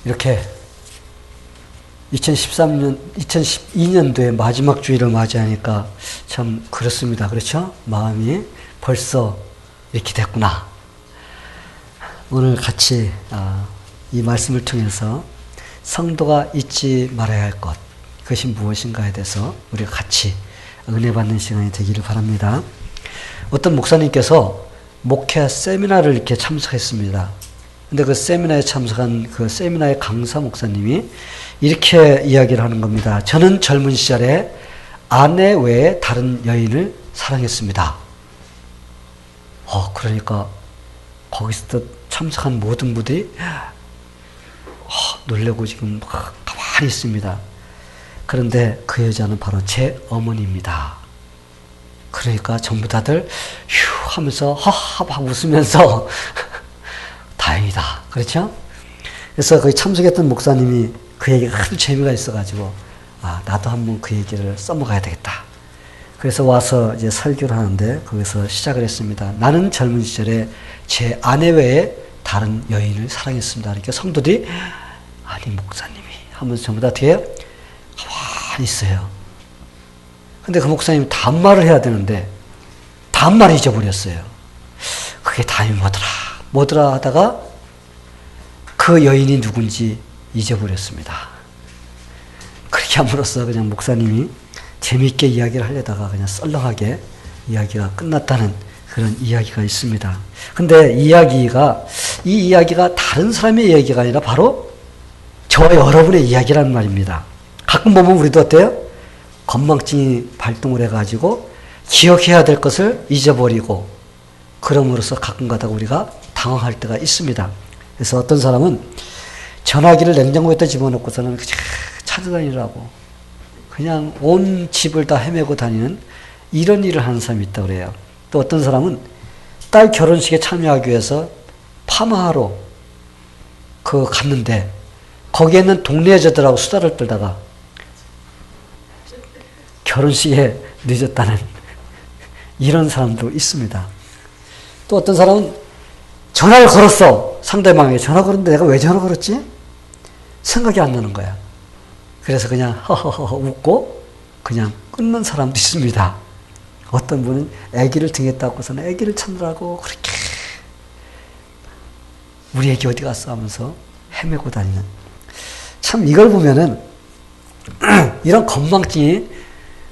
이렇게 2012년도에 마지막 주일을 맞이하니까 참 그렇습니다. 그렇죠? 마음이 벌써 이렇게 됐구나. 오늘 같이 이 말씀을 통해서 성도가 잊지 말아야 할 것, 그것이 무엇인가에 대해서 우리가 같이 은혜 받는 시간이 되기를 바랍니다. 어떤 목사님께서 목회 세미나를 이렇게 참석했습니다. 근데 그 세미나에 참석한 그 세미나의 강사 목사님이 이렇게 이야기를 하는 겁니다. 저는 젊은 시절에 아내 외에 다른 여인을 사랑했습니다. 그러니까 거기서 참석한 모든 분들이 놀라고 지금 가만히 있습니다. 그런데 그 여자는 바로 제 어머니입니다. 그러니까 전부 다들 휴 하면서 하하 웃으면서 다행이다. 그렇죠? 그래서 거기 참석했던 목사님이 그 얘기가 하도 재미가 있어가지고 나도 한번 그 얘기를 써먹어야 되겠다. 그래서 와서 이제 설교를 하는데 거기서 시작을 했습니다. 나는 젊은 시절에 제 아내 외에 다른 여인을 사랑했습니다. 그러니까 성도들이 아니 목사님이 하면서 전부 다 뒤에 가만히 있어요. 근데 그 목사님이 단말을 해야 되는데 단말을 잊어버렸어요. 그게 답이 뭐더라 하다가 그 여인이 누군지 잊어버렸습니다. 그렇게 함으로써 그냥 목사님이 재미있게 이야기를 하려다가 그냥 썰렁하게 이야기가 끝났다는 그런 이야기가 있습니다. 근데 이 이야기가 다른 사람의 이야기가 아니라 바로 저와 여러분의 이야기라는 말입니다. 가끔 보면 우리도 어때요? 건망증이 발동을 해가지고 기억해야 될 것을 잊어버리고 그럼으로써 가끔 가다가 우리가 당황할 때가 있습니다. 그래서 어떤 사람은 전화기를 냉장고에다 집어넣고서는 찾아다니라고 그냥 온 집을 다 헤매고 다니는 이런 일을 하는 사람이 있다고 그래요. 또 어떤 사람은 딸 결혼식에 참여하기 위해서 파마하러 갔는데 거기에는 동네 여자들하고 수다를 떨다가 결혼식에 늦었다는 이런 사람도 있습니다. 또 어떤 사람은 전화를 걸었어. 상대방에게 전화 걸었는데 내가 왜 전화 걸었지? 생각이 안 나는 거야. 그래서 그냥 허허허 웃고 그냥 끊는 사람도 있습니다. 어떤 분은 아기를 등에 따고서는 아기를 찾느라고 그렇게 우리 아기 어디 갔어 하면서 헤매고 다니는. 참 이걸 보면은 이런 건망증이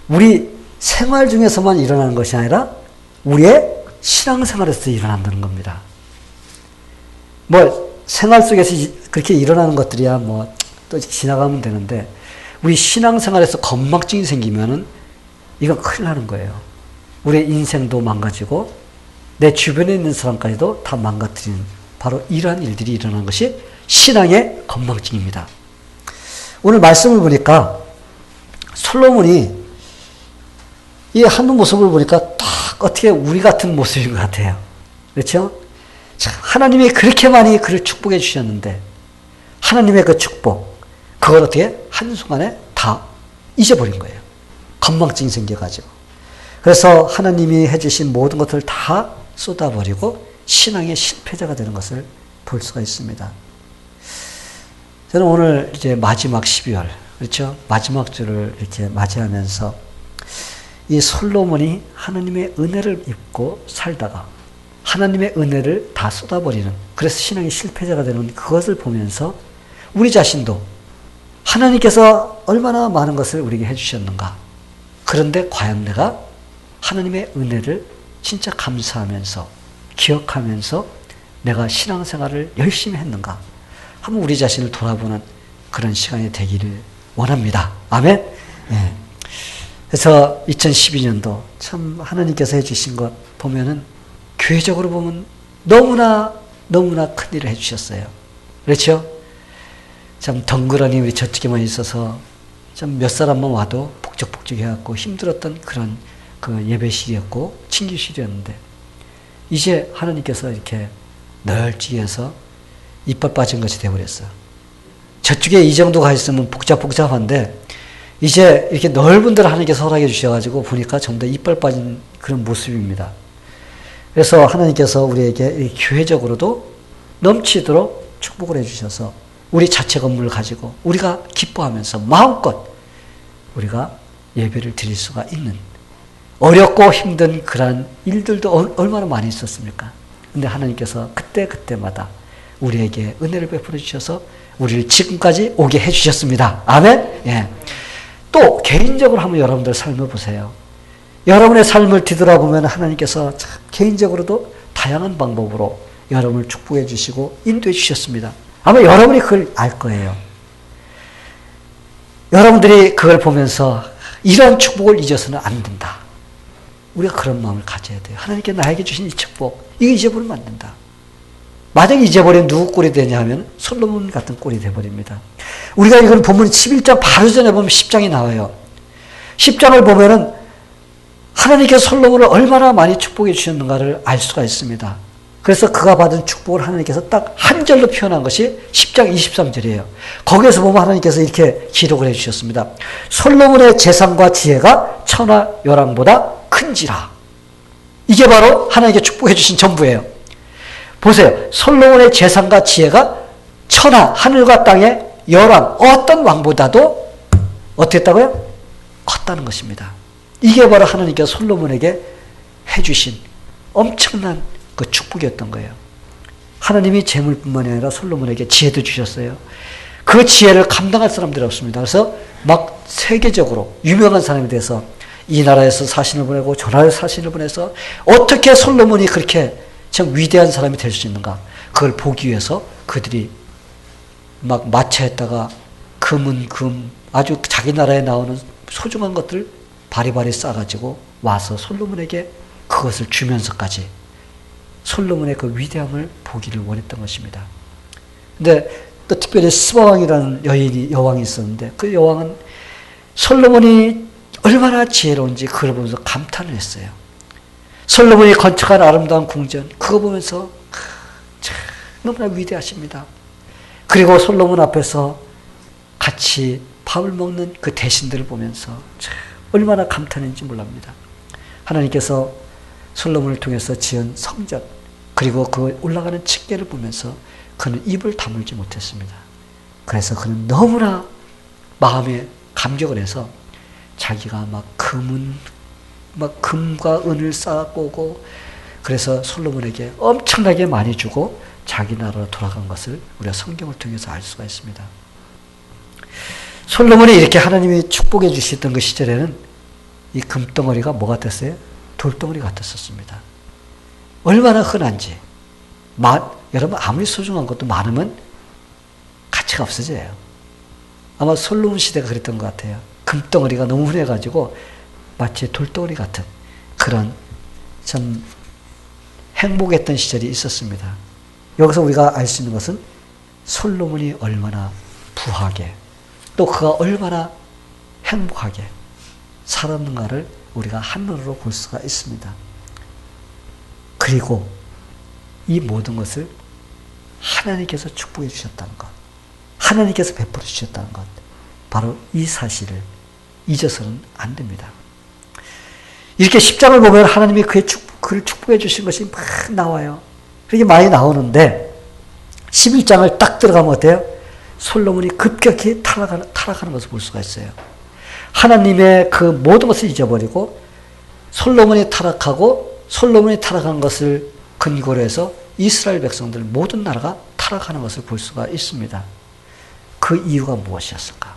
우리 생활 중에서만 일어나는 것이 아니라 우리의 신앙생활에서 일어난다는 겁니다. 생활 속에서 그렇게 일어나는 것들이야 또 지나가면 되는데 우리 신앙생활에서 건망증이 생기면은 이건 큰일 나는 거예요. 우리의 인생도 망가지고 내 주변에 있는 사람까지도 다 망가뜨리는 바로 이러한 일들이 일어나는 것이 신앙의 건망증입니다. 오늘 말씀을 보니까 솔로몬이 이 한 모습을 보니까 딱 어떻게 우리 같은 모습인 것 같아요. 그렇죠? 하나님이 그렇게 많이 그를 축복해 주셨는데 하나님의 그 축복 그걸 어떻게 한순간에 다 잊어버린 거예요. 건망증이 생겨가지고. 그래서 하나님이 해주신 모든 것들을 다 쏟아버리고 신앙의 실패자가 되는 것을 볼 수가 있습니다. 저는 오늘 이제 마지막 12월, 그렇죠? 마지막 주를 이렇게 맞이하면서 이 솔로몬이 하나님의 은혜를 입고 살다가 하나님의 은혜를 다 쏟아버리는, 그래서 신앙의 실패자가 되는 그것을 보면서 우리 자신도 하나님께서 얼마나 많은 것을 우리에게 해주셨는가. 그런데 과연 내가 하나님의 은혜를 진짜 감사하면서 기억하면서 내가 신앙생활을 열심히 했는가. 한번 우리 자신을 돌아보는 그런 시간이 되기를 원합니다. 아멘? 네. 그래서 2012년도 참 하나님께서 해주신 것 보면은 교회적으로 보면 너무나 큰 일을 해주셨어요. 그렇죠? 참 덩그러니 우리 저쪽에만 있어서 좀 몇 사람만 와도 북적북적 해갖고 힘들었던 그런 그 예배실이었고 친교실이었는데 이제 하나님께서 이렇게 널찍이 해서 이빨 빠진 것이 되어버렸어요. 저쪽에 이 정도 가 있으면 복잡한데 이제 이렇게 넓은 데를 하나님께서 허락해 주셔가지고 보니까 전부 다 이빨 빠진 그런 모습입니다. 그래서 하나님께서 우리에게 교회적으로도 넘치도록 축복을 해주셔서 우리 자체 건물을 가지고 우리가 기뻐하면서 마음껏 우리가 예배를 드릴 수가 있는 어렵고 힘든 그러한 일들도 얼마나 많이 있었습니까? 근데 하나님께서 그때마다 우리에게 은혜를 베풀어 주셔서 우리를 지금까지 오게 해주셨습니다. 아멘? 예. 또 개인적으로 한번 여러분들 삶을 보세요. 여러분의 삶을 뒤돌아보면 하나님께서 참 개인적으로도 다양한 방법으로 여러분을 축복해 주시고 인도해 주셨습니다. 아마 여러분이 그걸 알 거예요. 여러분들이 그걸 보면서 이런 축복을 잊어서는 안 된다. 우리가 그런 마음을 가져야 돼요. 하나님께 나에게 주신 이 축복, 이거 잊어버리면 안 된다. 만약에 잊어버리면 누구 꼴이 되냐 하면 솔로몬 같은 꼴이 되어버립니다. 우리가 이건 보면 11장 바로 전에 보면 10장이 나와요. 10장을 보면은 하나님께서 솔로몬을 얼마나 많이 축복해 주셨는가를 알 수가 있습니다. 그래서 그가 받은 축복을 하나님께서 딱 한 절로 표현한 것이 10장 23절이에요. 거기에서 보면 하나님께서 이렇게 기록을 해주셨습니다. 솔로몬의 재산과 지혜가 천하 요랑보다 큰지라. 이게 바로 하나님께 축복해 주신 전부예요. 보세요. 솔로몬의 재산과 지혜가 천하, 하늘과 땅의 요랑, 어떤 왕보다도 어떻게 했다고요? 컸다는 것입니다. 이게 바로 하나님께서 솔로몬에게 해주신 엄청난 그 축복이었던 거예요. 하나님이 재물뿐만 아니라 솔로몬에게 지혜도 주셨어요. 그 지혜를 감당할 사람들이 없습니다. 그래서 막 세계적으로 유명한 사람이 돼서 이 나라에서 사신을 보내고 저 나라에서 사신을 보내서 어떻게 솔로몬이 그렇게 참 위대한 사람이 될 수 있는가, 그걸 보기 위해서 그들이 막 마차에다가 금은 금, 아주 자기 나라에 나오는 소중한 것들 바리바리 싸가지고 와서 솔로몬에게 그것을 주면서까지 솔로몬의 그 위대함을 보기를 원했던 것입니다. 근데 또 특별히 스바왕이라는 여왕이 있었는데 그 여왕은 솔로몬이 얼마나 지혜로운지 그걸 보면서 감탄을 했어요. 솔로몬이 건축한 아름다운 궁전, 그거 보면서 참 너무나 위대하십니다. 그리고 솔로몬 앞에서 같이 밥을 먹는 그 대신들을 보면서 참 얼마나 감탄했는지 몰랍니다. 하나님께서 솔로몬을 통해서 지은 성전, 그리고 그 올라가는 층계를 보면서 그는 입을 다물지 못했습니다. 그래서 그는 너무나 마음에 감격을 해서 자기가 막 금과 은을 쌓고 오고, 그래서 솔로몬에게 엄청나게 많이 주고 자기 나라로 돌아간 것을 우리가 성경을 통해서 알 수가 있습니다. 솔로몬이 이렇게 하나님이 축복해 주시던 그 시절에는 이 금덩어리가 뭐 같았어요? 돌덩어리 같았었습니다. 얼마나 흔한지. 여러분 아무리 소중한 것도 많으면 가치가 없어져요. 아마 솔로몬 시대가 그랬던 것 같아요. 금덩어리가 너무 흔해가지고 마치 돌덩어리 같은 그런 참 행복했던 시절이 있었습니다. 여기서 우리가 알 수 있는 것은 솔로몬이 얼마나 부하게, 또 그가 얼마나 행복하게 살았는가를 우리가 한눈으로 볼 수가 있습니다. 그리고 이 모든 것을 하나님께서 축복해 주셨다는 것, 하나님께서 베풀어 주셨다는 것, 바로 이 사실을 잊어서는 안 됩니다. 이렇게 10장을 보면 하나님이 그를 축복해 주신 것이 막 나와요. 그렇게 많이 나오는데 11장을 딱 들어가면 어때요? 솔로몬이 급격히 타락하는 것을 볼 수가 있어요. 하나님의 그 모든 것을 잊어버리고 솔로몬이 타락한 것을 근거로 해서 이스라엘 백성들 모든 나라가 타락하는 것을 볼 수가 있습니다. 그 이유가 무엇이었을까?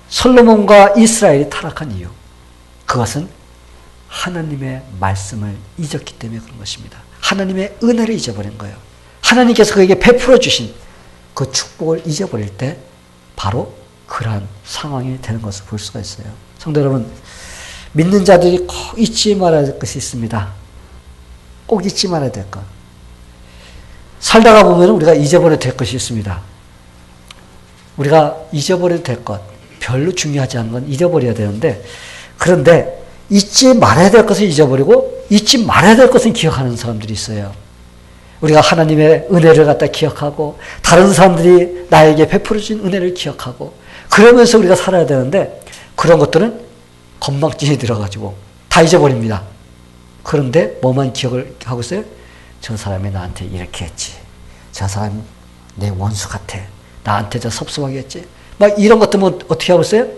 솔로몬과 이스라엘이 타락한 이유, 그것은 하나님의 말씀을 잊었기 때문에 그런 것입니다. 하나님의 은혜를 잊어버린 거예요. 하나님께서 그에게 베풀어 주신 그 축복을 잊어버릴 때 바로 그러한 상황이 되는 것을 볼 수가 있어요. 성도 여러분, 믿는 자들이 꼭 잊지 말아야 될 것이 있습니다. 꼭 잊지 말아야 될 것. 살다가 보면 우리가 잊어버려야 될 것이 있습니다. 우리가 잊어버려야 될 것, 별로 중요하지 않은 건 잊어버려야 되는데, 그런데 잊지 말아야 될 것을 잊어버리고 잊지 말아야 될 것은 기억하는 사람들이 있어요. 우리가 하나님의 은혜를 갖다 기억하고 다른 사람들이 나에게 베풀어 준 은혜를 기억하고 그러면서 우리가 살아야 되는데, 그런 것들은 건망증이 들어가지고 다 잊어버립니다. 그런데 뭐만 기억을 하고 있어요? 저 사람이 나한테 이렇게 했지. 저 사람 내 원수 같아. 나한테 저 섭섭하게 했지. 막 이런 것들은 어떻게 하고 있어요?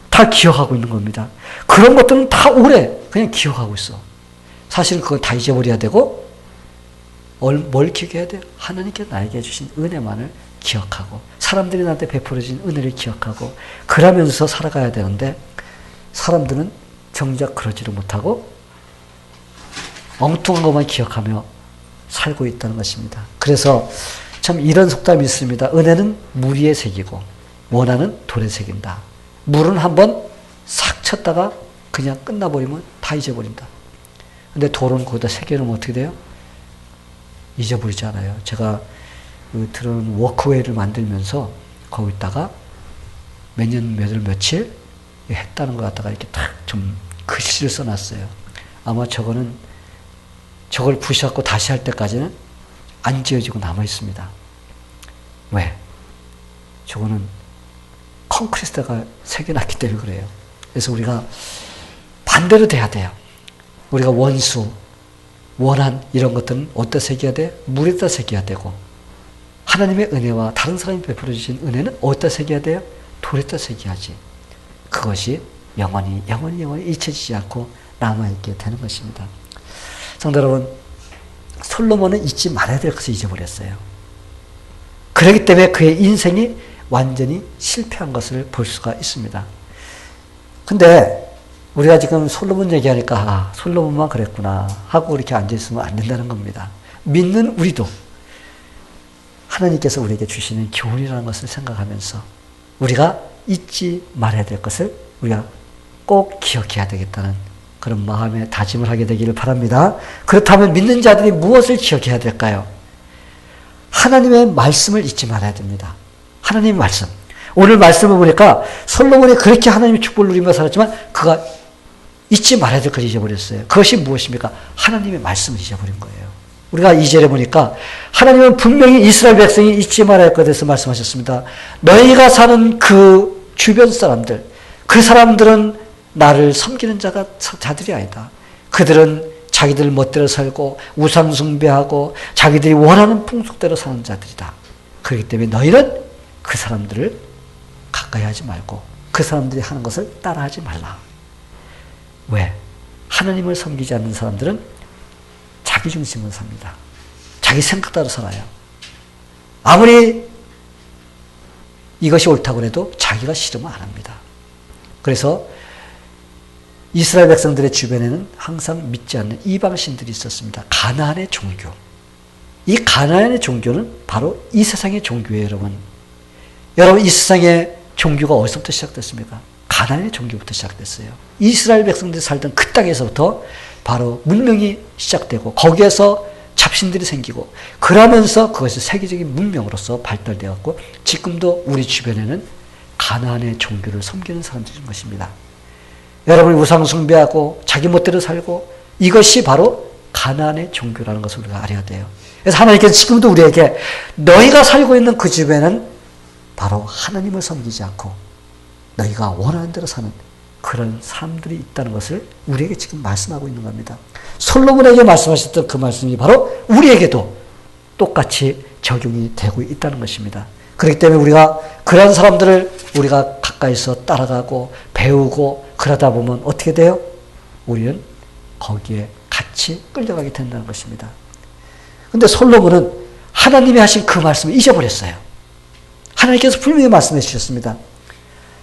다 기억하고 있는 겁니다. 그런 것들은 다 오래 그냥 기억하고 있어. 사실은 그걸 다 잊어버려야 되고, 뭘 기억해야 돼요? 하나님께 나에게 주신 은혜만을 기억하고, 사람들이 나한테 베풀어진 은혜를 기억하고, 그러면서 살아가야 되는데, 사람들은 정작 그러지를 못하고, 엉뚱한 것만 기억하며 살고 있다는 것입니다. 그래서 참 이런 속담이 있습니다. 은혜는 물 위에 새기고, 원한은 돌에 새긴다. 물은 한번 싹 쳤다가 그냥 끝나버리면 다 잊어버린다. 근데 돌은 거기다 새겨놓으면 어떻게 돼요? 잊어버리지 않아요. 제가 들은 워크웨이를 만들면서 거기다가 몇 년, 몇 월, 며칠 했다는 것 갖다가 이렇게 딱 좀 글씨를 써놨어요. 아마 저걸 부셔갖고 다시 할 때까지는 안 지워지고 남아 있습니다. 왜? 저거는 콘크리트가 새겨놨기 때문에 그래요. 그래서 우리가 반대로 돼야 돼요. 우리가 원수, 원한 이런 것들은 어디다 새겨야 돼? 물에다 새겨야 되고, 하나님의 은혜와 다른 사람이 베풀어 주신 은혜는 어디다 새겨야 돼요? 돌에다 새겨야지. 그것이 영원히 잊혀지지 않고 남아있게 되는 것입니다. 성도 여러분, 솔로몬은 잊지 말아야 될 것을 잊어버렸어요. 그렇기 때문에 그의 인생이 완전히 실패한 것을 볼 수가 있습니다. 근데 우리가 지금 솔로몬 얘기하니까 솔로몬만 그랬구나 하고 이렇게 앉아있으면 안 된다는 겁니다. 믿는 우리도 하나님께서 우리에게 주시는 교훈이라는 것을 생각하면서 우리가 잊지 말아야 될 것을 우리가 꼭 기억해야 되겠다는 그런 마음의 다짐을 하게 되기를 바랍니다. 그렇다면 믿는 자들이 무엇을 기억해야 될까요? 하나님의 말씀을 잊지 말아야 됩니다. 하나님의 말씀. 오늘 말씀을 보니까 솔로몬이 그렇게 하나님의 축복을 누리며 살았지만 그가 잊지 말아야 될 것을 잊어버렸어요. 그것이 무엇입니까? 하나님의 말씀을 잊어버린 거예요. 우리가 2절에 보니까 하나님은 분명히 이스라엘 백성이 잊지 말아야 할 것에 대해서 말씀하셨습니다. 너희가 사는 그 주변 사람들, 그 사람들은 나를 섬기는 자들이 아니다. 그들은 자기들 멋대로 살고 우상 숭배하고 자기들이 원하는 풍속대로 사는 자들이다. 그렇기 때문에 너희는 그 사람들을 가까이 하지 말고 그 사람들이 하는 것을 따라하지 말라. 왜? 하나님을 섬기지 않는 사람들은 자기 중심으로 삽니다. 자기 생각대로 살아요. 아무리 이것이 옳다고 해도 자기가 싫으면 안 합니다. 그래서 이스라엘 백성들의 주변에는 항상 믿지 않는 이방신들이 있었습니다. 가나안의 종교. 이 가나안의 종교는 바로 이 세상의 종교예요, 여러분. 여러분, 이 세상의 종교가 어디서부터 시작됐습니까? 가나안의 종교부터 시작됐어요. 이스라엘 백성들이 살던 그 땅에서부터 바로 문명이 시작되고 거기에서 잡신들이 생기고 그러면서 그것이 세계적인 문명으로서 발달되었고 지금도 우리 주변에는 가나안의 종교를 섬기는 사람들인 것입니다. 여러분이 우상 숭배하고 자기 멋대로 살고 이것이 바로 가나안의 종교라는 것을 우리가 알아야 돼요. 그래서 하나님께서 지금도 우리에게 너희가 살고 있는 그 주변은 바로 하나님을 섬기지 않고 너희가 원하는 대로 사는 그런 사람들이 있다는 것을 우리에게 지금 말씀하고 있는 겁니다. 솔로몬에게 말씀하셨던 그 말씀이 바로 우리에게도 똑같이 적용이 되고 있다는 것입니다. 그렇기 때문에 우리가 그런 사람들을 우리가 가까이서 따라가고 배우고 그러다 보면 어떻게 돼요? 우리는 거기에 같이 끌려가게 된다는 것입니다. 그런데 솔로몬은 하나님이 하신 그 말씀을 잊어버렸어요. 하나님께서 분명히 말씀해 주셨습니다.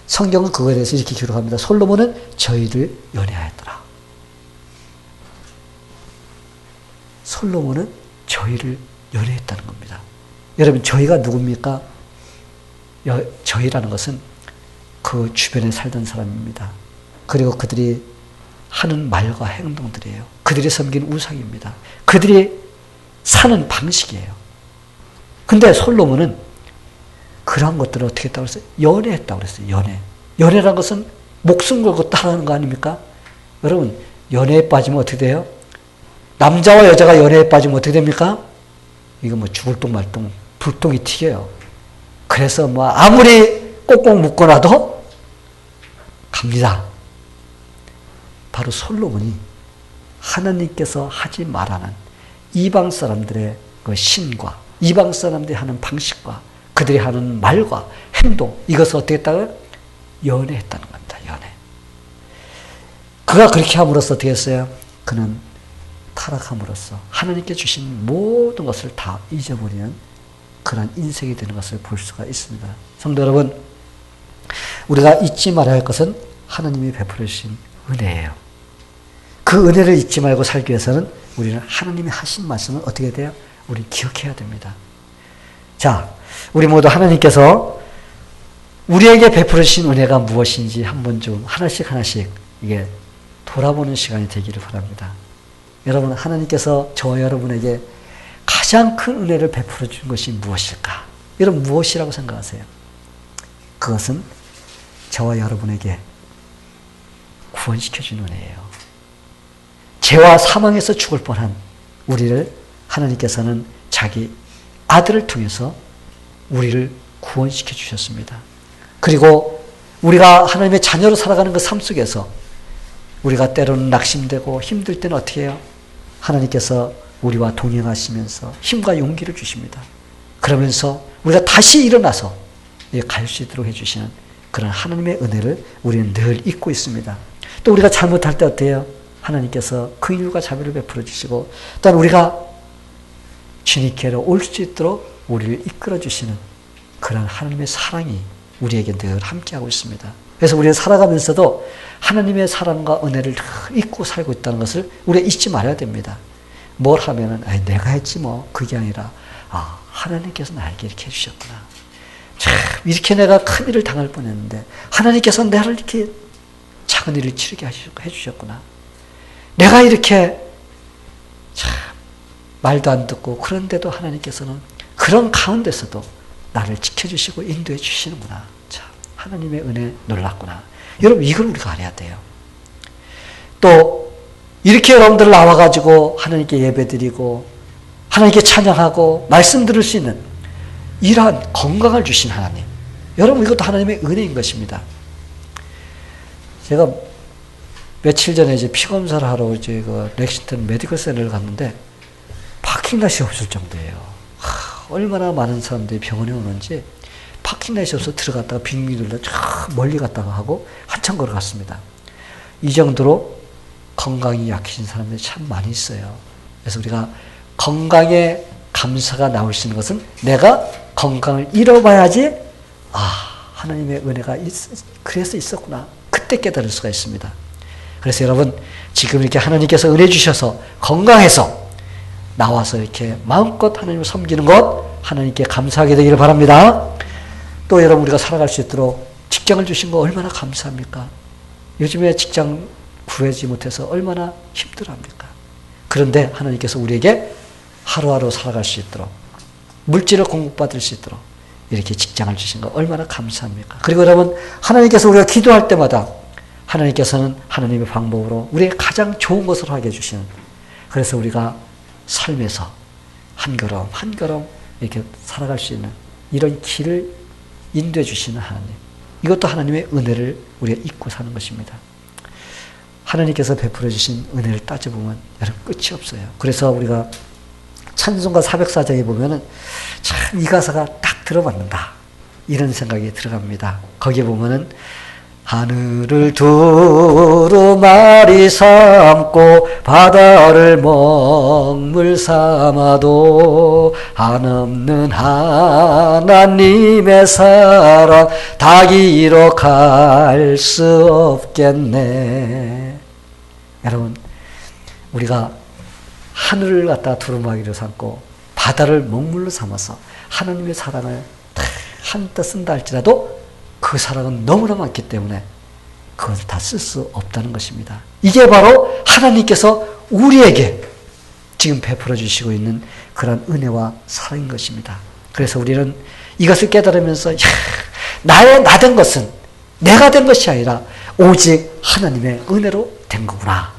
성경은 그거에 대해서 이렇게 기록합니다. 솔로몬은 저희를 연애하였더라. 솔로몬은 저희를 연애했다는 겁니다. 여러분, 저희가 누굽니까? 저희라는 것은 그 주변에 살던 사람입니다. 그리고 그들이 하는 말과 행동들이에요. 그들이 섬기는 우상입니다. 그들이 사는 방식이에요. 근데 솔로몬은 그러한 것들을 어떻게 했다고 그랬어요? 연애했다고 그랬어요. 연애라는 것은 목숨 걸고 따라하는 거 아닙니까? 여러분, 연애에 빠지면 어떻게 돼요? 남자와 여자가 연애에 빠지면 어떻게 됩니까? 이거 뭐 죽을 똥 말 똥, 불똥이 튀겨요. 그래서 뭐 아무리 꼭꼭 묶어놔도 갑니다. 바로 솔로몬이 하나님께서 하지 말라는 이방 사람들의 그 신과 이방 사람들이 하는 방식과 그들이 하는 말과 행동, 이것을 어떻게 했다고요? 연애했다는 겁니다. 연애. 그가 그렇게 함으로써 어떻게 했어요? 그는 타락함으로써 하나님께 주신 모든 것을 다 잊어버리는 그런 인생이 되는 것을 볼 수가 있습니다. 성도 여러분, 우리가 잊지 말아야 할 것은 하나님이 베풀어 주신 은혜예요. 그 은혜를 잊지 말고 살기 위해서는 우리는 하나님이 하신 말씀을 어떻게 돼요? 우리 기억해야 됩니다. 자, 우리 모두 하나님께서 우리에게 베풀어 주신 은혜가 무엇인지 한번 좀 하나씩 이게 돌아보는 시간이 되기를 바랍니다. 여러분, 하나님께서 저와 여러분에게 가장 큰 은혜를 베풀어 준 것이 무엇일까? 여러분, 무엇이라고 생각하세요? 그것은 저와 여러분에게 구원시켜 준 은혜예요. 죄와 사망에서 죽을 뻔한 우리를 하나님께서는 자기 아들을 통해서 우리를 구원시켜 주셨습니다. 그리고 우리가 하나님의 자녀로 살아가는 그 삶 속에서 우리가 때로는 낙심되고 힘들 때는 어떻게 해요? 하나님께서 우리와 동행하시면서 힘과 용기를 주십니다. 그러면서 우리가 다시 일어나서 갈 수 있도록 해주시는 그런 하나님의 은혜를 우리는 늘 잊고 있습니다. 또 우리가 잘못할 때 어때요? 하나님께서 긍휼과 자비를 베풀어 주시고 또한 우리가 주님께로 올 수 있도록 우리를 이끌어 주시는 그런 하나님의 사랑이 우리에게 늘 함께하고 있습니다. 그래서 우리가 살아가면서도 하나님의 사랑과 은혜를 늘 잊고 살고 있다는 것을 우리가 잊지 말아야 됩니다. 뭘 하면은 내가 했지 뭐, 그게 아니라 하나님께서 나에게 이렇게 해주셨구나. 참 이렇게 내가 큰 일을 당할 뻔했는데 하나님께서 나를 이렇게 작은 일을 치르게 해주셨구나. 내가 이렇게 참 말도 안 듣고 그런데도 하나님께서는 그런 가운데서도 나를 지켜주시고 인도해 주시는구나. 참 하나님의 은혜 놀랐구나. 여러분, 이걸 우리가 알아야 돼요. 또 이렇게 여러분들 나와가지고 하나님께 예배드리고 하나님께 찬양하고 말씀 들을 수 있는 이러한 건강을 주신 하나님. 여러분, 이것도 하나님의 은혜인 것입니다. 제가 며칠 전에 이제 피 검사를 하러 이제 그 렉싱턴 메디컬 센터를 갔는데 파킹랏이 없을 정도예요. 얼마나 많은 사람들이 병원에 오는지 파킹랏이 없어서 들어갔다가 빙빙 돌다 멀리 갔다가 하고 한참 걸어갔습니다. 이 정도로 건강이 약해진 사람들이 참 많이 있어요. 그래서 우리가 건강에 감사가 나올 수 있는 것은 내가 건강을 잃어봐야지 하나님의 은혜가 그래서 있었구나. 그때 깨달을 수가 있습니다. 그래서 여러분, 지금 이렇게 하나님께서 은혜 주셔서 건강해서 나와서 이렇게 마음껏 하나님을 섬기는 것 하나님께 감사하게 되기를 바랍니다. 또 여러분, 우리가 살아갈 수 있도록 직장을 주신 거 얼마나 감사합니까? 요즘에 직장 구하지 못해서 얼마나 힘들어합니까? 그런데 하나님께서 우리에게 하루하루 살아갈 수 있도록 물질을 공급받을 수 있도록 이렇게 직장을 주신 거 얼마나 감사합니까? 그리고 여러분, 하나님께서 우리가 기도할 때마다 하나님께서는 하나님의 방법으로 우리의 가장 좋은 것을 하게 해주시는, 그래서 우리가 삶에서 한 걸음 한 걸음 이렇게 살아갈 수 있는 이런 길을 인도해 주시는 하나님, 이것도 하나님의 은혜를 우리가 잊고 사는 것입니다. 하나님께서 베풀어 주신 은혜를 따져보면 여러분 끝이 없어요. 그래서 우리가 찬송가 404장에 보면은 참 이 가사가 딱 들어맞는다 이런 생각이 들어갑니다. 거기에 보면은 하늘을 두루마리 삼고 바다를 먹물 삼아도 한없는 하나님의 사랑 다 기록할 수 없겠네. 여러분, 우리가 하늘을 갖다 두루마기로 삼고 바다를 먹물로 삼아서 하나님의 사랑을 한뜻 쓴다 할지라도 그 사랑은 너무나 많기 때문에 그것을 다 쓸 수 없다는 것입니다. 이게 바로 하나님께서 우리에게 지금 베풀어 주시고 있는 그런 은혜와 사랑인 것입니다. 그래서 우리는 이것을 깨달으면서 나의 나 된 것은 내가 된 것이 아니라 오직 하나님의 은혜로 된 거구나.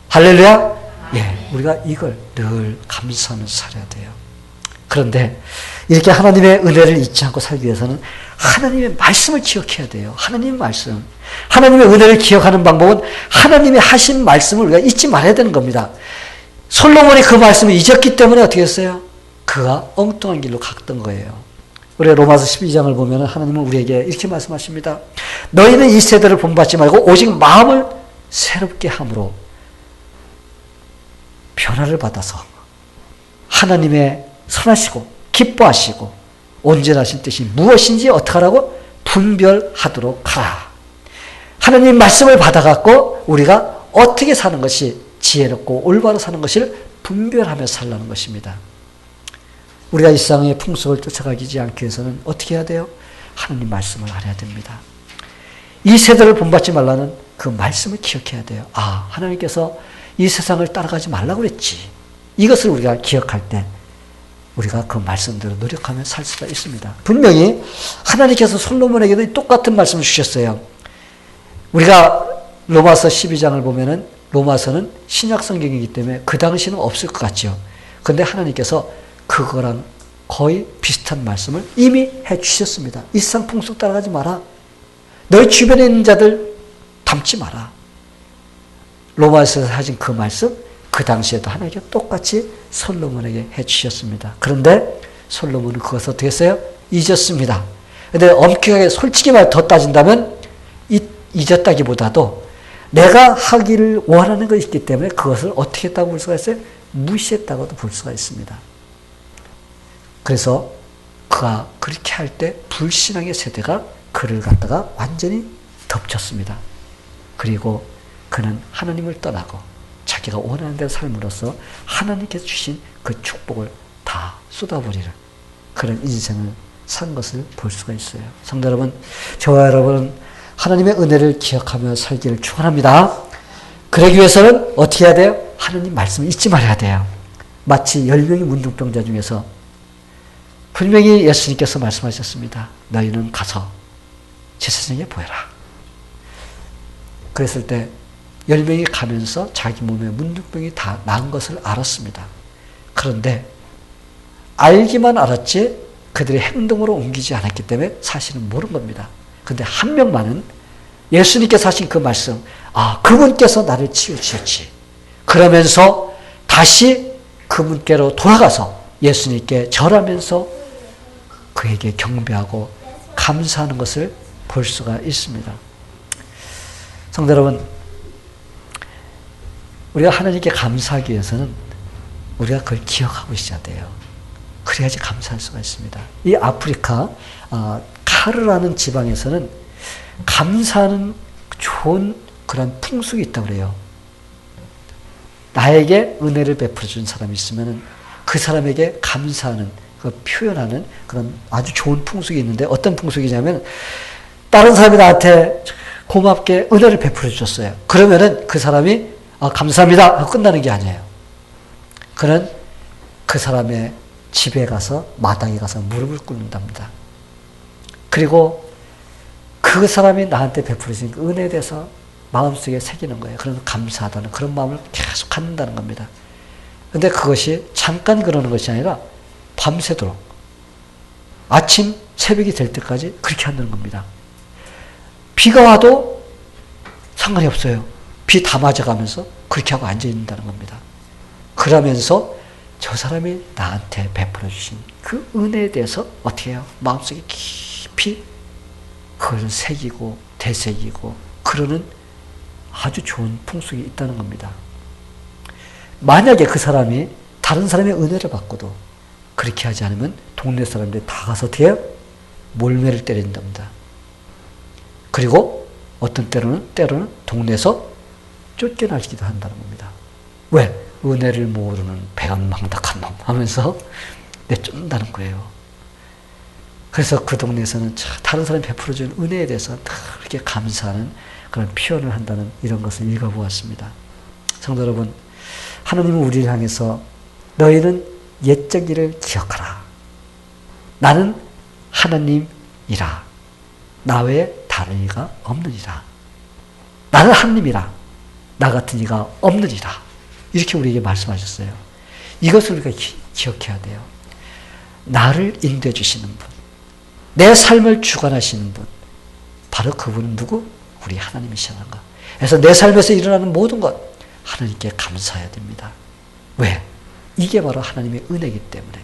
할렐루야. 예, 우리가 이걸 늘 감사하면서 살아야 돼요. 그런데 이렇게 하나님의 은혜를 잊지 않고 살기 위해서는 하나님의 말씀을 기억해야 돼요. 하나님의 말씀. 하나님의 은혜를 기억하는 방법은 하나님의 하신 말씀을 우리가 잊지 말아야 되는 겁니다. 솔로몬이 그 말씀을 잊었기 때문에 어떻게 했어요? 그가 엉뚱한 길로 갔던 거예요. 우리 로마서 12장을 보면 하나님은 우리에게 이렇게 말씀하십니다. 너희는 이 세대를 본받지 말고 오직 마음을 새롭게 함으로 변화를 받아서 하나님의 선하시고 기뻐하시고 온전하신 뜻이 무엇인지 어떻게 하라고? 분별하도록 하라. 하나님 말씀을 받아갖고 우리가 어떻게 사는 것이 지혜롭고 올바로 사는 것을 분별하며 살라는 것입니다. 우리가 이 세상의 풍속을 쫓아가지 않기 위해서는 어떻게 해야 돼요? 하나님 말씀을 알아야 됩니다. 이 세대를 본받지 말라는 그 말씀을 기억해야 돼요. 아, 하나님께서 이 세상을 따라가지 말라고 그랬지. 이것을 우리가 기억할 때 우리가 그 말씀대로 노력하며 살 수가 있습니다. 분명히 하나님께서 솔로몬에게도 똑같은 말씀을 주셨어요. 우리가 로마서 12장을 보면은 로마서는 신약 성경이기 때문에 그 당시는 없을 것 같죠. 그런데 하나님께서 그거랑 거의 비슷한 말씀을 이미 해 주셨습니다. 이 세상 풍속 따라가지 마라. 너희 주변에 있는 자들 닮지 마라. 로마서에서 하신 그 말씀 그 당시에도 하나님께 똑같이 솔로몬에게 해 주셨습니다. 그런데 솔로몬은 그것을 어떻게 했어요? 잊었습니다. 그런데 엄격하게 솔직히 말 더 따진다면 잊었다기보다도 내가 하기를 원하는 것이 있기 때문에 그것을 어떻게 했다고 볼 수가 있어요? 무시했다고도 볼 수가 있습니다. 그래서 그가 그렇게 할 때 불신앙의 세대가 그를 갖다가 완전히 덮쳤습니다. 그리고 그는 하나님을 떠나고 자기가 원하는 대로 삶으로써 하나님께서 주신 그 축복을 다 쏟아버리는 그런 인생을 산 것을 볼 수가 있어요. 성도 여러분, 저와 여러분은 하나님의 은혜를 기억하며 살기를 축원합니다. 그러기 위해서는 어떻게 해야 돼요? 하나님 말씀을 잊지 말아야 돼요. 마치 10명의 문둥병자 중에서 분명히 예수님께서 말씀하셨습니다. 너희는 가서 제사장에게 보여라. 그랬을 때 10명이 가면서 자기 몸에 문둥병이 다 나은 것을 알았습니다. 그런데 알기만 알았지 그들의 행동으로 옮기지 않았기 때문에 사실은 모르는 겁니다. 그런데 한 명만은 예수님께서 하신 그 말씀, 아, 그분께서 나를 치유주셨지. 그러면서 다시 그분께로 돌아가서 예수님께 절하면서 그에게 경배하고 감사하는 것을 볼 수가 있습니다. 성도 여러분, 우리가 하나님께 감사하기 위해서는 우리가 그걸 기억하고 있어야 돼요. 그래야지 감사할 수가 있습니다. 이 아프리카 카르라는 지방에서는 감사하는 좋은 그런 풍속이 있다고 그래요. 나에게 은혜를 베풀어 준 사람이 있으면 그 사람에게 감사하는, 그 표현하는 그런 아주 좋은 풍속이 있는데 어떤 풍속이냐면 다른 사람이 나한테 고맙게 은혜를 베풀어 주셨어요. 그러면은 그 사람이 감사합니다 하고 끝나는 게 아니에요. 그는 그 사람의 집에 가서 마당에 가서 무릎을 꿇는답니다. 그리고 그 사람이 나한테 베풀어진 그 은혜에 대해서 마음속에 새기는 거예요. 그래서 감사하다는 그런 마음을 계속 갖는다는 겁니다. 그런데 그것이 잠깐 그러는 것이 아니라 밤새도록 아침 새벽이 될 때까지 그렇게 한다는 겁니다. 비가 와도 상관이 없어요. 비 다 맞아가면서 그렇게 하고 앉아있는다는 겁니다. 그러면서 저 사람이 나한테 베풀어 주신 그 은혜에 대해서 어떻게 해요? 마음속에 깊이 그걸 새기고 되새기고 그러는 아주 좋은 풍속이 있다는 겁니다. 만약에 그 사람이 다른 사람의 은혜를 받고도 그렇게 하지 않으면 동네 사람들이 다 가서 어떻게 해요? 몰매를 때린답니다. 그리고 어떤 때로는 동네에서 쫓겨나기도 한다는 겁니다. 왜? 은혜를 모르는 배은망덕한 놈 하면서 내쫓는다는 거예요. 그래서 그 동네에서는 다른 사람이 베풀어준 은혜에 대해서 그렇게 감사하는 그런 표현을 한다는 이런 것을 읽어보았습니다. 성도 여러분, 하나님은 우리를 향해서 너희는 옛적 일을 기억하라. 나는 하나님이라. 나 외에 다른 이가 없느니라. 나는 하나님이라. 나 같은 이가 없느니라. 이렇게 우리에게 말씀하셨어요. 이것을 우리가 기억해야 돼요. 나를 인도해 주시는 분, 내 삶을 주관하시는 분, 바로 그분은 누구? 우리 하나님이시라는 것. 그래서 내 삶에서 일어나는 모든 것 하나님께 감사해야 됩니다. 왜? 이게 바로 하나님의 은혜이기 때문에.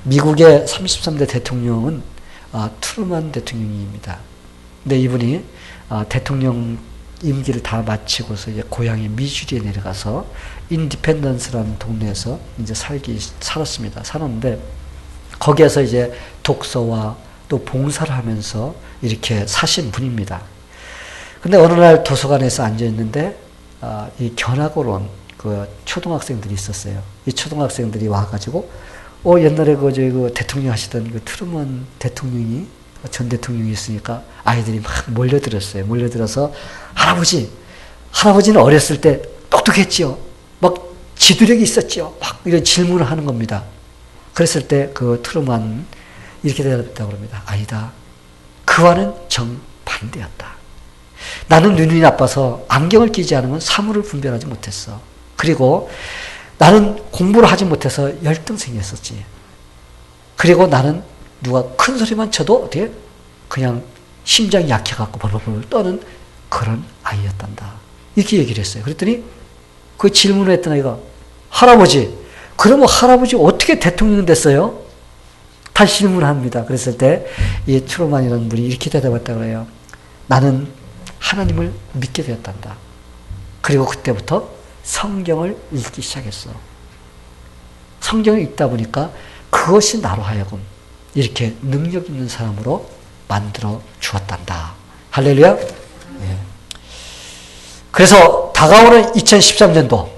미국의 33대 대통령은 트루먼 대통령입니다. 근데 이분이 대통령 임기를 다 마치고서 이제 고향의 미주리에 내려가서 인디펜던스라는 동네에서 이제 살았습니다. 살았는데 거기에서 이제 독서와 또 봉사를 하면서 이렇게 사신 분입니다. 근데 어느 날 도서관에서 앉아 있는데 이 견학으로 온 초등학생들이 있었어요. 이 초등학생들이 와가지고 옛날에 그 대통령 하시던 그 트루먼 대통령이 전 대통령이 있으니까 아이들이 막 몰려들었어요. 몰려들어서 할아버지는 어렸을 때 똑똑했지요. 막 지도력이 있었지요. 막 이런 질문을 하는 겁니다. 그랬을 때 그 트루먼 이렇게 대답했다고 합니다. 아니다. 그와는 정반대였다. 나는 눈이 나빠서 안경을 끼지 않으면 사물을 분별하지 못했어. 그리고 나는 공부를 하지 못해서 열등생이었었지. 그리고 나는 누가 큰 소리만 쳐도 어떻게 그냥 심장이 약해갖고 벌벌벌 떠는 그런 아이였단다. 이렇게 얘기를 했어요. 그랬더니 그 질문을 했던 아이가 할아버지, 그러면 할아버지 어떻게 대통령 됐어요? 다시 질문합니다. 그랬을 때 이 트루먼이라는 분이 이렇게 대답했다고 해요. 나는 하나님을 믿게 되었단다. 그리고 그때부터 성경을 읽기 시작했어. 성경을 읽다 보니까 그것이 나로 하여금 이렇게 능력 있는 사람으로 만들어 주었단다. 할렐루야. 예. 그래서 다가오는 2013년도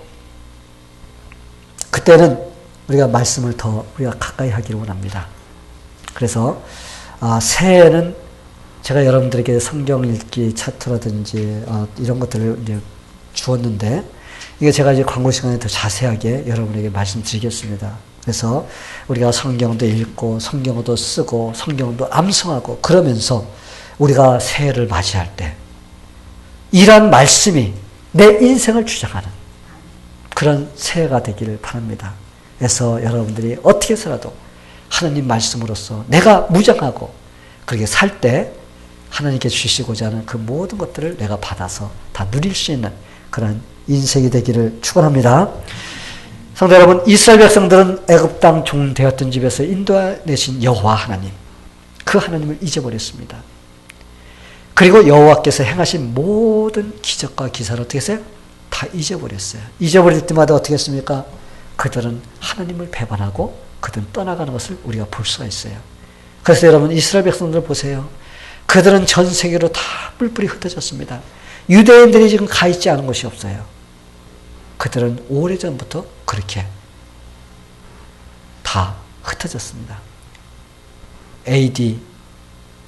그때는 우리가 말씀을 더 우리가 가까이 하기를 원합니다. 그래서 새해에는 제가 여러분들에게 성경 읽기 차트라든지 이런 것들을 이제 주었는데 이게 제가 이제 광고 시간에 더 자세하게 여러분에게 말씀드리겠습니다. 그래서 우리가 성경도 읽고 성경도 쓰고 성경도 암송하고 그러면서 우리가 새해를 맞이할 때 이러한 말씀이 내 인생을 주장하는 그런 새해가 되기를 바랍니다. 그래서 여러분들이 어떻게 해서라도 하나님 말씀으로써 내가 무장하고 그렇게 살 때 하나님께 주시고자 하는 그 모든 것들을 내가 받아서 다 누릴 수 있는 그런 인생이 되기를 축원합니다. 성도 여러분, 이스라엘 백성들은 애굽 땅 종되었던 집에서 인도내신 여호와 하나님, 그 하나님을 잊어버렸습니다. 그리고 여호와께서 행하신 모든 기적과 기사를 어떻게 했어요? 다 잊어버렸어요. 잊어버릴 때마다 어떻게 했습니까? 그들은 하나님을 배반하고 그들은 떠나가는 것을 우리가 볼 수가 있어요. 그래서 여러분 이스라엘 백성들 보세요. 그들은 전 세계로 다 뿔뿔이 흩어졌습니다. 유대인들이 지금 가 있지 않은 곳이 없어요. 그들은 오래전부터 그렇게 다 흩어졌습니다. AD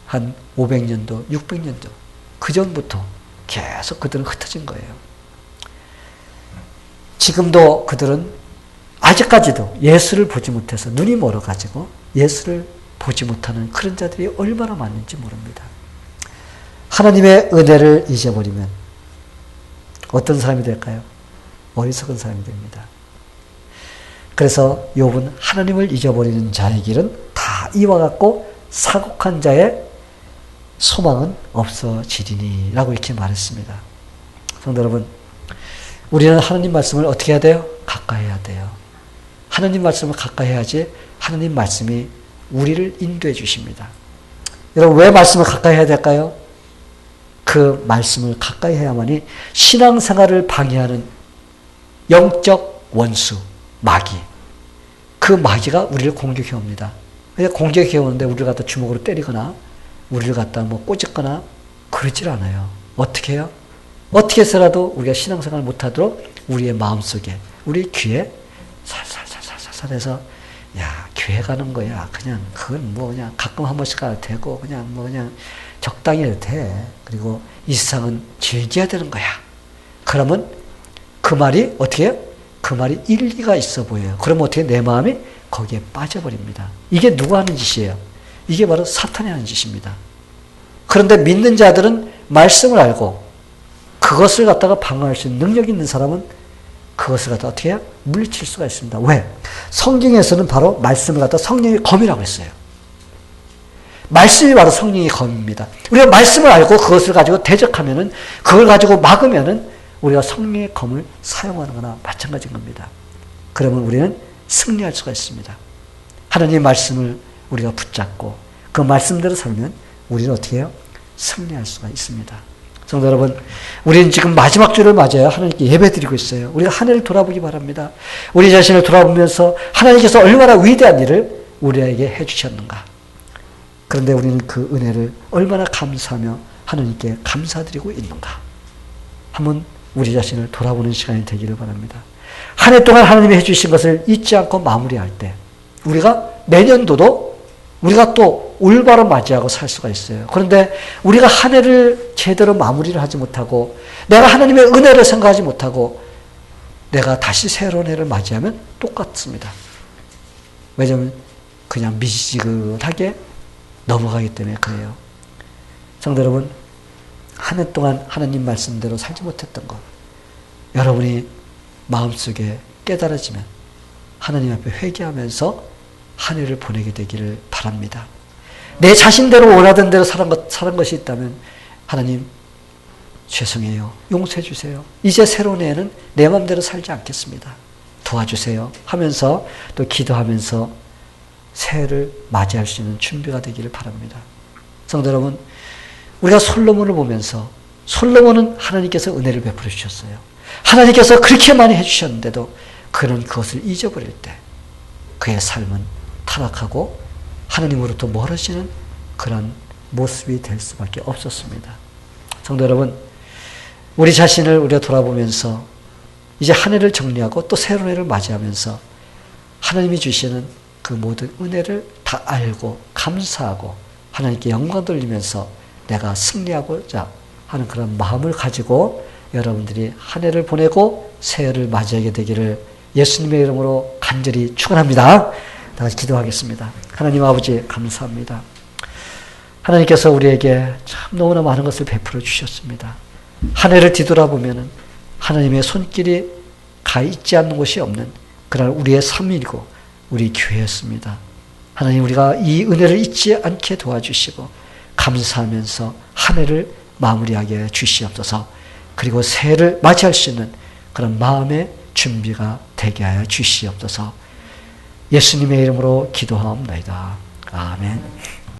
한 500년도, 600년도 그 전부터 계속 그들은 흩어진 거예요. 지금도 그들은 아직까지도 예수를 보지 못해서 눈이 멀어가지고 예수를 보지 못하는 그런 자들이 얼마나 많은지 모릅니다. 하나님의 은혜를 잊어버리면 어떤 사람이 될까요? 어리석은 사람이 됩니다. 그래서 욥은 하나님을 잊어버리는 자의 길은 다 이와 같고 사곡한 자의 소망은 없어지리니 라고 이렇게 말했습니다. 성도 여러분, 우리는 하나님 말씀을 어떻게 해야 돼요? 가까이 해야 돼요. 하나님 말씀을 가까이 해야지 하나님 말씀이 우리를 인도해 주십니다. 여러분 왜 말씀을 가까이 해야 될까요? 그 말씀을 가까이 해야만이 신앙생활을 방해하는 영적 원수, 마귀, 그 마귀가 우리를 공격해 옵니다. 공격해 오는데 우리를 갖다 주먹으로 때리거나 우리를 갖다 뭐 꼬집거나 그러질 않아요. 어떻게 해요? 어떻게 해서라도 우리가 신앙생활을 못하도록 우리의 마음속에, 우리 귀에 살살살살살 해서 야, 교회 가는 거야. 그냥 그건 뭐 그냥 가끔 한 번씩 가도 되고 그냥 뭐 그냥 적당히 해도 돼. 그리고 이 세상은 즐겨야 되는 거야. 그러면 그 말이 어떻게 해요? 그 말이 일리가 있어 보여요. 그러면 어떻게 내 마음이 거기에 빠져버립니다. 이게 누가 하는 짓이에요? 이게 바로 사탄이 하는 짓입니다. 그런데 믿는 자들은 말씀을 알고 그것을 갖다가 방어할 수 있는 능력 있는 사람은 그것을 갖다 어떻게 해요? 물리칠 수가 있습니다. 왜? 성경에서는 바로 말씀을 갖다 성령의 검이라고 했어요. 말씀이 바로 성령의 검입니다. 우리가 말씀을 알고 그것을 가지고 대적하면은, 그걸 가지고 막으면은 우리가 성령의 검을 사용하는 거나 마찬가지인 겁니다. 그러면 우리는 승리할 수가 있습니다. 하나님의 말씀을 우리가 붙잡고 그 말씀대로 살면 우리는 어떻게 해요? 승리할 수가 있습니다. 성도 여러분, 우리는 지금 마지막 주를 맞아야 하나님께 예배드리고 있어요. 우리가 한 해를 돌아보기 바랍니다. 우리 자신을 돌아보면서 하나님께서 얼마나 위대한 일을 우리에게 해주셨는가. 그런데 우리는 그 은혜를 얼마나 감사하며 하나님께 감사드리고 있는가. 한번 우리 자신을 돌아보는 시간이 되기를 바랍니다. 한 해 동안 하나님이 해주신 것을 잊지 않고 마무리할 때 우리가 내년도도 우리가 또 올바로 맞이하고 살 수가 있어요. 그런데 우리가 한 해를 제대로 마무리를 하지 못하고 내가 하나님의 은혜를 생각하지 못하고 내가 다시 새로운 해를 맞이하면 똑같습니다. 왜냐하면 그냥 미지근하게 넘어가기 때문에 그래요. 성도 여러분, 한 해 동안 하나님 말씀대로 살지 못했던 것 여러분이 마음속에 깨달아지면 하나님 앞에 회개하면서 한 해를 보내게 되기를 바랍니다. 내 자신대로 원하던 대로 살은 것이 있다면 하나님 죄송해요. 용서해 주세요. 이제 새로운 해에는 내 마음대로 살지 않겠습니다. 도와주세요 하면서 또 기도하면서 새해를 맞이할 수 있는 준비가 되기를 바랍니다. 성도 여러분, 우리가 솔로몬을 보면서 솔로몬은 하나님께서 은혜를 베풀어 주셨어요. 하나님께서 그렇게 많이 해주셨는데도 그는 그것을 잊어버릴 때 그의 삶은 타락하고 하나님으로부터 멀어지는 그런 모습이 될 수밖에 없었습니다. 성도 여러분, 우리 자신을 우리가 돌아보면서 이제 한 해를 정리하고 또 새로운 해를 맞이하면서 하나님이 주시는 그 모든 은혜를 다 알고 감사하고 하나님께 영광 돌리면서 내가 승리하고자 하는 그런 마음을 가지고 여러분들이 한 해를 보내고 새해를 맞이하게 되기를 예수님의 이름으로 간절히 축원합니다. 다 같이 기도하겠습니다. 하나님 아버지 감사합니다. 하나님께서 우리에게 참 너무나 많은 것을 베풀어 주셨습니다. 한 해를 뒤돌아보면 하나님의 손길이 가 있지 않는 곳이 없는 그날 우리의 삶이고 우리 교회였습니다. 하나님, 우리가 이 은혜를 잊지 않게 도와주시고 감사하면서 한 해를 마무리하게 주시옵소서. 그리고 새해를 맞이할 수 있는 그런 마음의 준비가 되게 하여 주시옵소서. 예수님의 이름으로 기도하옵나이다. 아멘.